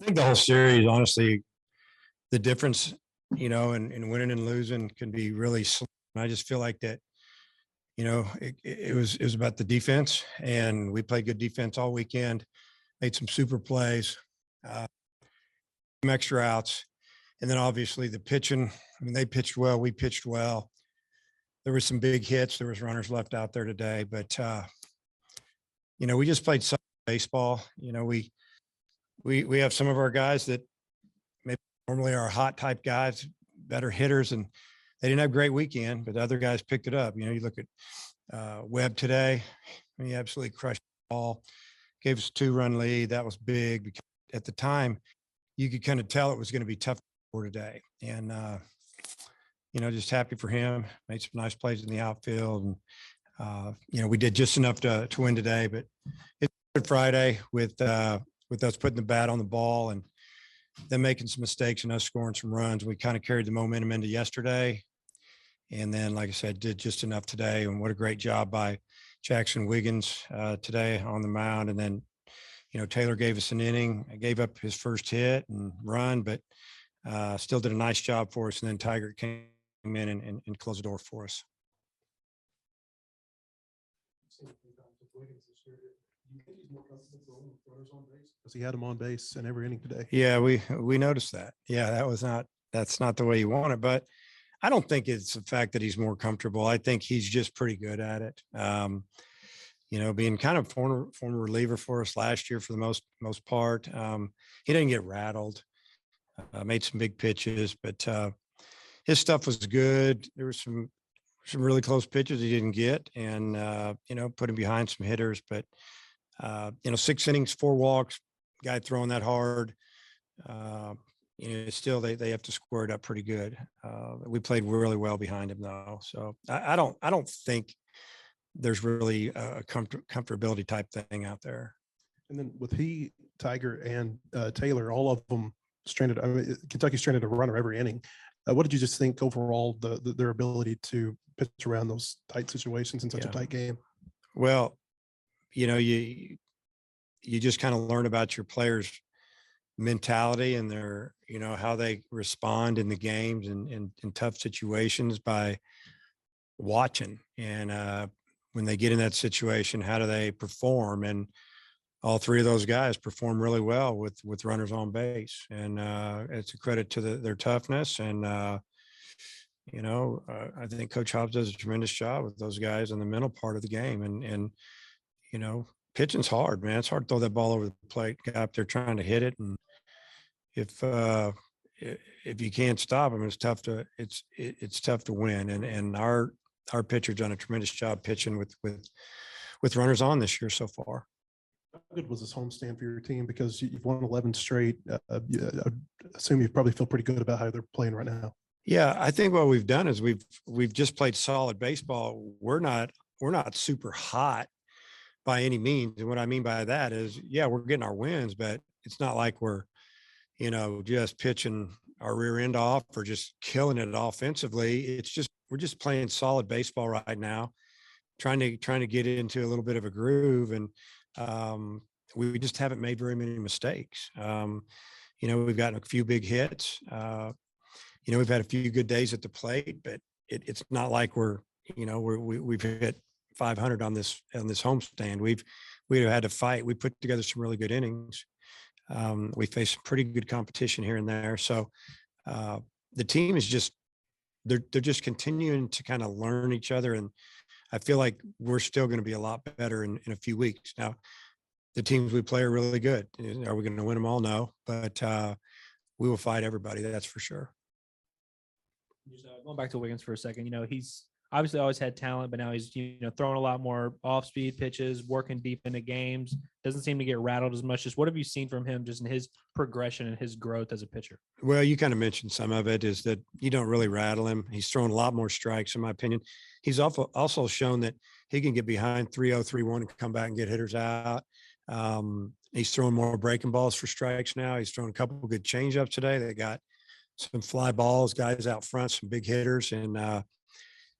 think the whole series, honestly, the difference, in winning and losing can be really slim. I just feel like that, it was about the defense, and we played good defense all weekend, made some super plays, uh, some extra outs, and then obviously the pitching. I mean, they pitched well, we pitched well. There was some big hits. There was runners left out there today, but we just played some baseball. We have some of our guys that maybe normally are hot type guys, better hitters, and they didn't have a great weekend, but the other guys picked it up. You look at Webb today, he absolutely crushed the ball, gave us a 2-run lead. That was big because at the time you could kind of tell it was going to be tough for today. And, just happy for him, made some nice plays in the outfield. And, we did just enough to win today, but it's Good Friday with us putting the bat on the ball and them making some mistakes and us scoring some runs. We kind of carried the momentum into yesterday. And then, like I said, did just enough today. And what a great job by Jackson Wiggins today on the mound. And then, Taylor gave us an inning. I gave up his first hit and run, but still did a nice job for us. And then Tiger came in and closed the door for us. Because he had him on base in every inning today. Yeah, we noticed that. Yeah, that's not the way you want it, but I don't think it's the fact that he's more comfortable. I think he's just pretty good at it. Being kind of former reliever for us last year for the most part. He didn't get rattled, made some big pitches, but his stuff was good. There was some really close pitches he didn't get, and put him behind some hitters. But 6 innings, 4 walks, guy throwing that hard. Still they have to square it up pretty good. We played really well behind him though, so I don't think there's really a comfortability type thing out there. And then with Tiger, and Taylor, all of them stranded. I mean, Kentucky stranded a runner every inning. What did you just think overall their ability to pitch around those tight situations in such a tight game? Well, you just kind of learn about your players' mentality and their, how they respond in the games and in tough situations by watching. And when they get in that situation, how do they perform? And all 3 of those guys perform really well with runners on base. And it's a credit to their toughness. And, I think Coach Hobbs does a tremendous job with those guys in the mental part of the game. And pitching's hard, man. It's hard to throw that ball over the plate, guy up there trying to hit it. And if you can't stop them, it's tough to win. And our pitcher's done a tremendous job pitching with runners on this year so far. How good was this homestand for your team? Because you've won 11 straight. I assume you probably feel pretty good about how they're playing right now. Yeah, I think what we've done is we've just played solid baseball. We're not super hot by any means. And what I mean by that is, yeah, we're getting our wins, but it's not like we're, just pitching our rear end off or just killing it offensively. It's just, we're just playing solid baseball right now, trying to get into a little bit of a groove. And we just haven't made very many mistakes. We've gotten a few big hits. We've had a few good days at the plate, but it's not like we've hit 500 on this homestand. We've had to fight. We put together some really good innings. We faced some pretty good competition here and there. So the team is they're just continuing to kind of learn each other. And I feel like we're still going to be a lot better in a few weeks. Now, the teams we play are really good. Are we going to win them all? No, but we will fight everybody. That's for sure. Just going back to Wiggins for a second, he's obviously always had talent, but now he's, throwing a lot more off-speed pitches, working deep into games, doesn't seem to get rattled as much. Just what have you seen from him just in his progression and his growth as a pitcher? Well, you kind of mentioned some of it is that you don't really rattle him. He's thrown a lot more strikes, in my opinion. He's also shown that he can get behind 3-0, 3-1 and come back and get hitters out. He's throwing more breaking balls for strikes now. He's thrown a couple of good changeups today. They got some fly balls, guys out front, some big hitters. And,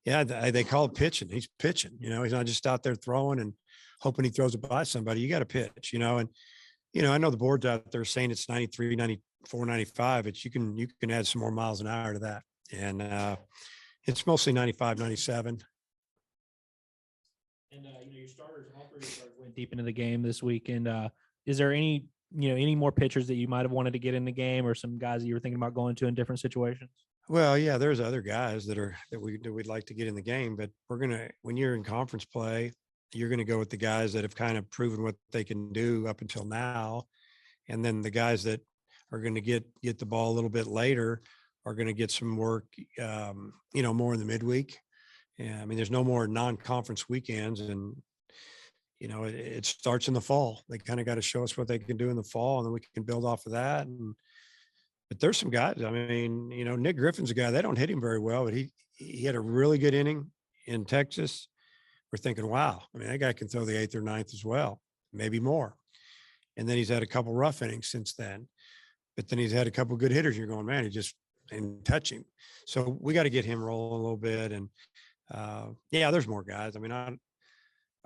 they call it pitching. He's pitching, he's not just out there throwing and hoping he throws it by somebody. You got to pitch, and I know the board's out there saying it's 93, 94, 95. It's you can add some more miles an hour to that. And it's mostly 95, 97. And your starters, all three of your starters went deep into the game this week. And is there any more pitchers that you might have wanted to get in the game, or some guys that you were thinking about going to in different situations? Well, yeah, there's other guys that we'd like to get in the game, but when you're in conference play, you're gonna go with the guys that have kind of proven what they can do up until now, and then the guys that are going to get the ball a little bit later are going to get some work, more in the midweek. Yeah, I mean, there's no more non-conference weekends, and it starts in the fall. They kind of got to show us what they can do in the fall, and then we can build off of that. But there's some guys. I mean, Nick Griffin's a guy. They don't hit him very well, but he had a really good inning in Texas. We're thinking, wow, I mean, that guy can throw the 8th or 9th as well, maybe more. And then he's had a couple rough innings since then. But then he's had a couple good hitters. You're going, man, he just didn't touch him. So we got to get him rolling a little bit. And there's more guys. I mean, I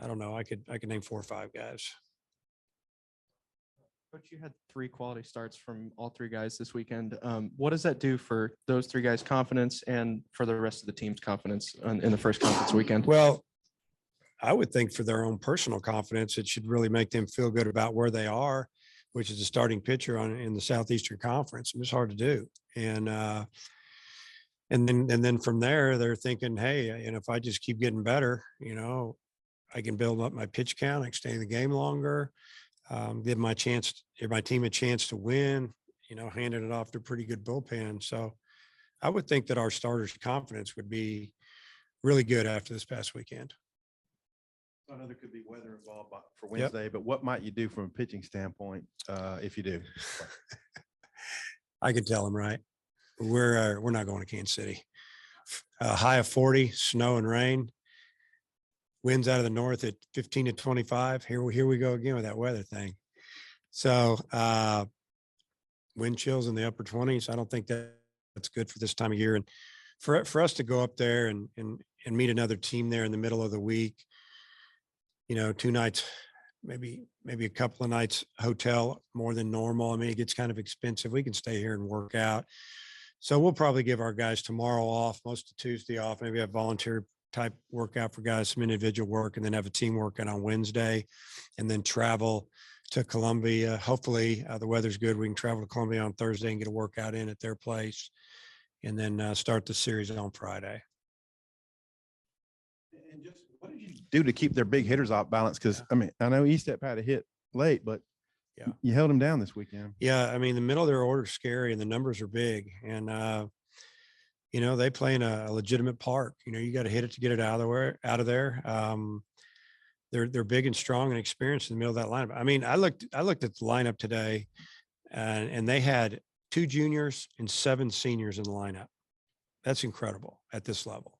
don't know. I could name 4 or 5 guys. Coach, you had 3 quality starts from all 3 guys this weekend. What does that do for those 3 guys' confidence and for the rest of the team's confidence in the first conference weekend? Well, I would think for their own personal confidence, it should really make them feel good about where they are, which is a starting pitcher in the Southeastern Conference. It's hard to do. And then from there, they're thinking, hey, if I just keep getting better, I can build up my pitch count, I can stay in the game longer, give my team a chance to win, handing it off to a pretty good bullpen. So I would think that our starters' confidence would be really good after this past weekend. I know there could be weather involved for Wednesday, but what might you do from a pitching standpoint if you do? I can tell them, right? We're not going to Kansas City. High of 40, snow and rain. Winds out of the north at 15 to 25. Here we go again with that weather thing. So wind chills in the upper 20s. I don't think that's good for this time of year. And for us to go up there and meet another team there in the middle of the week, 2 nights, maybe a couple of nights hotel more than normal. I mean, it gets kind of expensive. We can stay here and work out. So we'll probably give our guys tomorrow off, most of Tuesday off, maybe have volunteer type workout for guys, some individual work, and then have a team workout on Wednesday, and then travel to Columbia. Hopefully the weather's good. We can travel to Columbia on Thursday and get a workout in at their place, and then start the series on Friday. And just what did you do to keep their big hitters off balance? Because I mean, I know Estep had a hit late, but you held them down this weekend. Yeah, I mean, the middle of their order is scary, and the numbers are big, and they play in a legitimate park. You got to hit it to get it out of there. They're big and strong and experienced in the middle of that lineup. I mean, I looked at the lineup today, and they had 2 juniors and 7 seniors in the lineup. That's incredible at this level.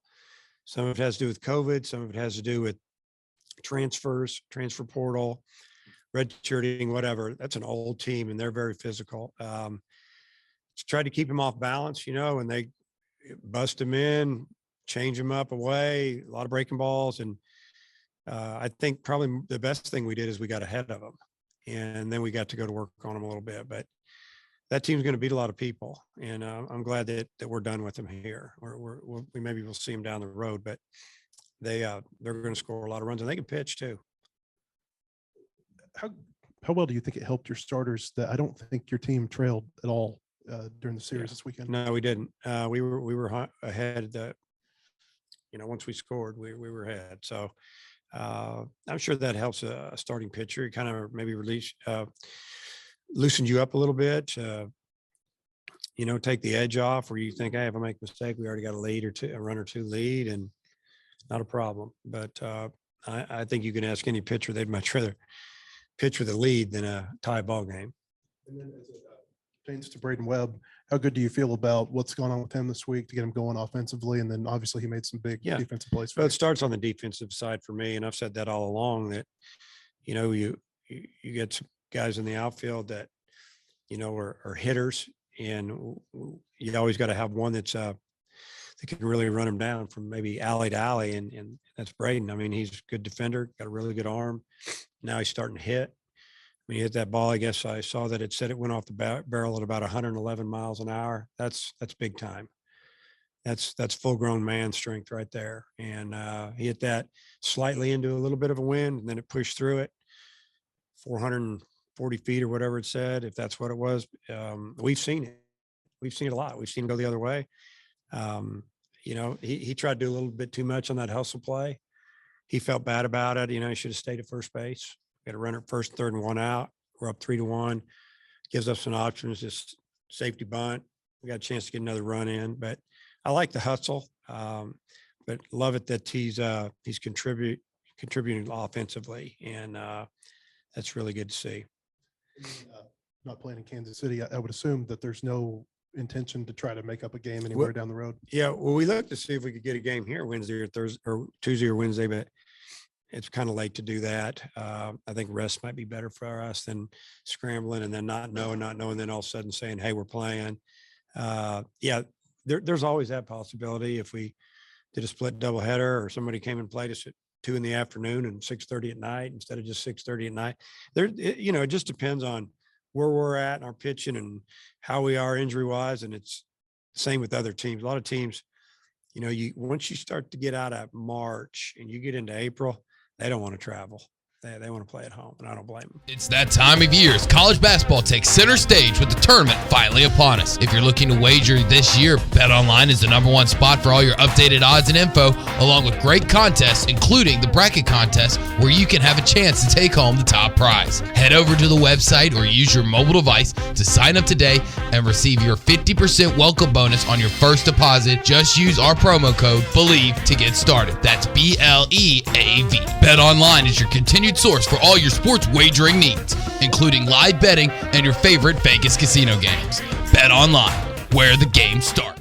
Some of it has to do with COVID. Some of it has to do with transfers, transfer portal, redshirting, whatever. That's an old team, and they're very physical. Try to keep them off balance, and they bust them in, change them up away, a lot of breaking balls. And I think probably the best thing we did is we got ahead of them, and then we got to go to work on them a little bit. But that team's going to beat a lot of people, and I'm glad that we're done with them here. Maybe we'll see them down the road, but they're going to score a lot of runs, and they can pitch too. How well do you think it helped your starters that I don't think your team trailed at all during the series this weekend? No, we didn't. We were ahead. Once we scored, we were ahead. So I'm sure that helps a starting pitcher. It kind of maybe loosened you up a little bit. Take the edge off where you think, hey, if I make a mistake, we already got a run or two lead, and not a problem. But I think you can ask any pitcher, they'd much rather pitch with a lead than a tie ball game. And then as it pertains to Braden Webb, how good do you feel about what's going on with him this week to get him going offensively? And then obviously he made some big defensive plays. Well, it starts on the defensive side for me, and I've said that all along, that you get some guys in the outfield that are hitters, and you always got to have one that can really run them down from maybe alley to alley, and that's Braden. I mean, he's a good defender, got a really good arm. Now he's starting to hit. When you hit that ball, I guess I saw that it said it went off the barrel at about 111 miles an hour. That's big time. That's full grown man strength right there. And he hit that slightly into a little bit of a wind, and then it pushed through it 440 feet or whatever it said, if that's what it was. We've seen it. We've seen it a lot. We've seen it go the other way. You know, he tried to do a little bit too much on that hustle play. He felt bad about it. You know, he should have stayed at first base. Got a runner at first, third, and 1 out. We're up 3-1. Gives us some options, just safety bunt. We got a chance to get another run in, but I like the hustle. But love it that he's contributing offensively, and that's really good to see. Not playing in Kansas City, I would assume that there's no intention to try to make up a game anywhere down the road. Yeah, well, we looked to see if we could get a game here Wednesday or Thursday or Tuesday or Wednesday, but it's kind of late to do that. I think rest might be better for us than scrambling and then not knowing, then all of a sudden saying, hey, we're playing. Yeah, there's always that possibility. If we did a split doubleheader or somebody came and played us at 2 in the afternoon and 6:30 at night instead of just 6:30 at night. You know, it just depends on where we're at in our pitching and how we are injury wise. And it's the same with other teams. A lot of teams, you know, once you start to get out of March and you get into April, they don't want to travel. They want to play at home, and I don't blame them. It's that time of year as college basketball takes center stage with the tournament finally upon us. If you're looking to wager this year, BetOnline is the #1 spot for all your updated odds and info, along with great contests, including the bracket contest, where you can have a chance to take home the top prize. Head over to the website or use your mobile device to sign up today and receive your 50% welcome bonus on your first deposit. Just use our promo code BELIEVE to get started. That's BLEAV. BetOnline is your continued source for all your sports wagering needs, including live betting and your favorite Vegas casino games. Bet Online, where the game starts.